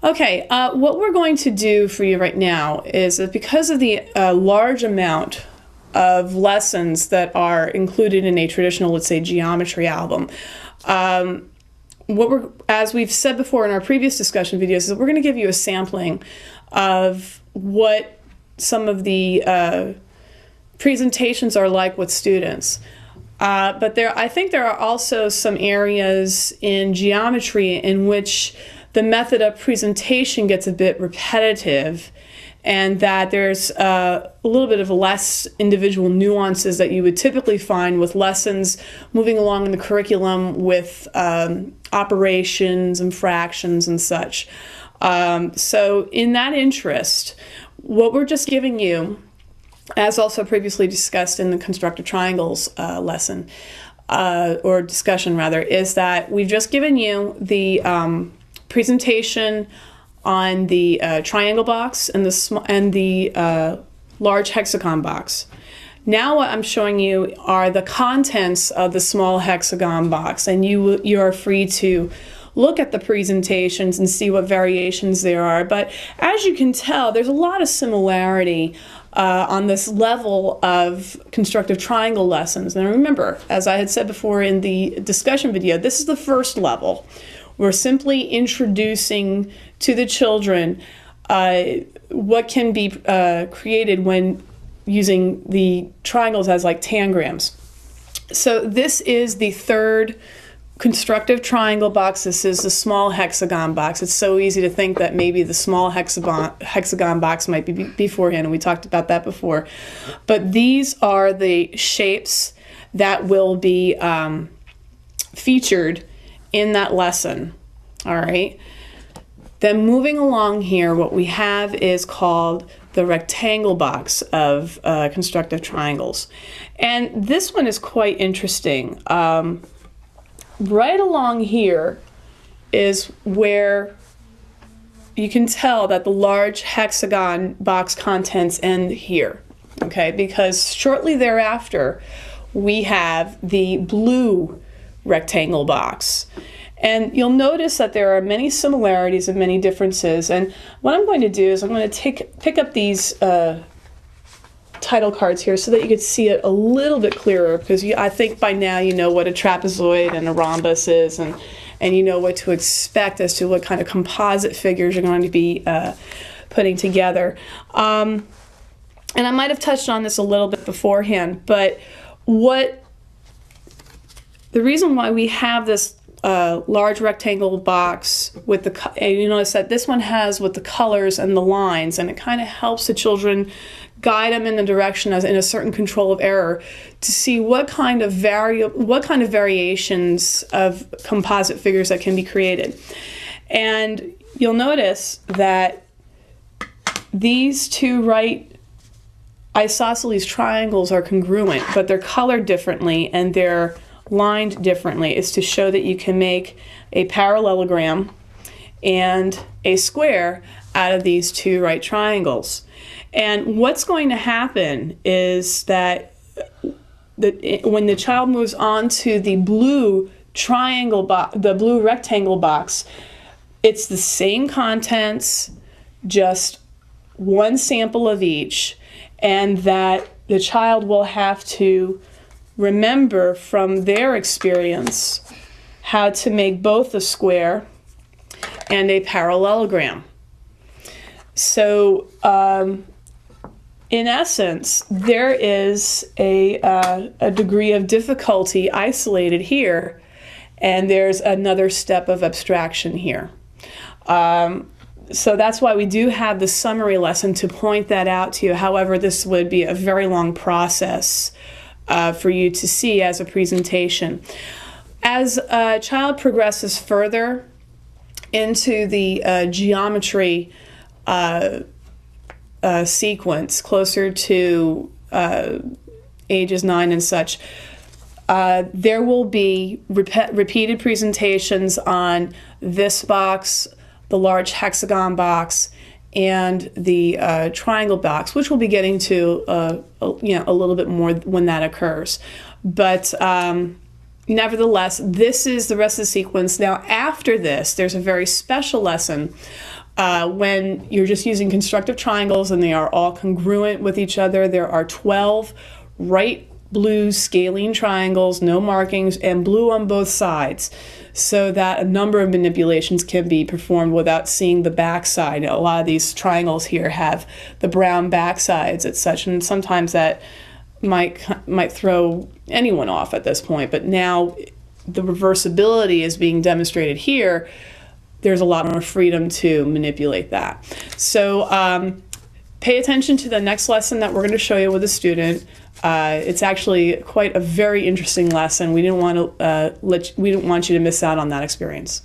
Okay, what we're going to do for you right now is that because of the large amount of lessons that are included in a traditional, let's say, geometry album, as we've said before in our previous discussion videos, is that we're going to give you a sampling of what some of the presentations are like with students. But I think there are also some areas in geometry in which the method of presentation gets a bit repetitive, and that there's a little bit of less individual nuances that you would typically find with lessons moving along in the curriculum with operations and fractions and such. So in that interest, what we're just giving you, as also previously discussed in the constructive triangles lesson, or discussion rather, is that we've just given you the presentation on the triangle box and the large hexagon box. Now what I'm showing you are the contents of the small hexagon box, and you are free to look at the presentations and see what variations there are. But as you can tell, there's a lot of similarity on this level of constructive triangle lessons. And remember, as I had said before in the discussion video, this is the first level. We're simply introducing to the children what can be created when using the triangles as like tangrams. So this is the third constructive triangle box. This is the small hexagon box. It's so easy to think that maybe the small hexagon box might be beforehand, and we talked about that before. But these are the shapes that will be featured in that lesson. All right. Then moving along here, what we have is called the rectangle box of constructive triangles. And this one is quite interesting. Right along here is where you can tell that the large hexagon box contents end here, okay? Because shortly thereafter, we have the blue rectangle box. And you'll notice that there are many similarities and many differences. And what I'm going to do is I'm going to pick up these title cards here so that you could see it a little bit clearer, because I think by now you know what a trapezoid and a rhombus is, and you know what to expect as to what kind of composite figures you're going to be putting together. And I might have touched on this a little bit beforehand, but the reason why we have this large rectangle box with you notice that this one has with the colors and the lines, and it kind of helps the children guide them in the direction as in a certain control of error to see what kind of variations of composite figures that can be created. And you'll notice that these two right isosceles triangles are congruent, but they're colored differently and they're lined differently. It's to show that you can make a parallelogram and a square out of these two right triangles. And what's going to happen is that when the child moves on to the blue rectangle box, it's the same contents, just one sample of each, and that the child will have to remember from their experience how to make both a square and a parallelogram. So in essence, there is a degree of difficulty isolated here, and there's another step of abstraction here. So that's why we do have the summary lesson to point that out to you. However, this would be a very long process for you to see as a presentation. As a child progresses further into the geometry sequence, closer to ages 9 and such, there will be repeated presentations on this box, the large hexagon box, and the triangle box, which we'll be getting to a little bit more when that occurs. But nevertheless, this is the rest of the sequence. Now, after this, there's a very special lesson When you're just using constructive triangles and they are all congruent with each other, there are 12 right blue scalene triangles, no markings, and blue on both sides, so that a number of manipulations can be performed without seeing the backside. A lot of these triangles here have the brown backsides and such, and sometimes that might throw anyone off at this point. But now the reversibility is being demonstrated here. There's a lot more freedom to manipulate that. So pay attention to the next lesson that we're going to show you with a student. It's actually quite a very interesting lesson. We didn't want you to miss out on that experience.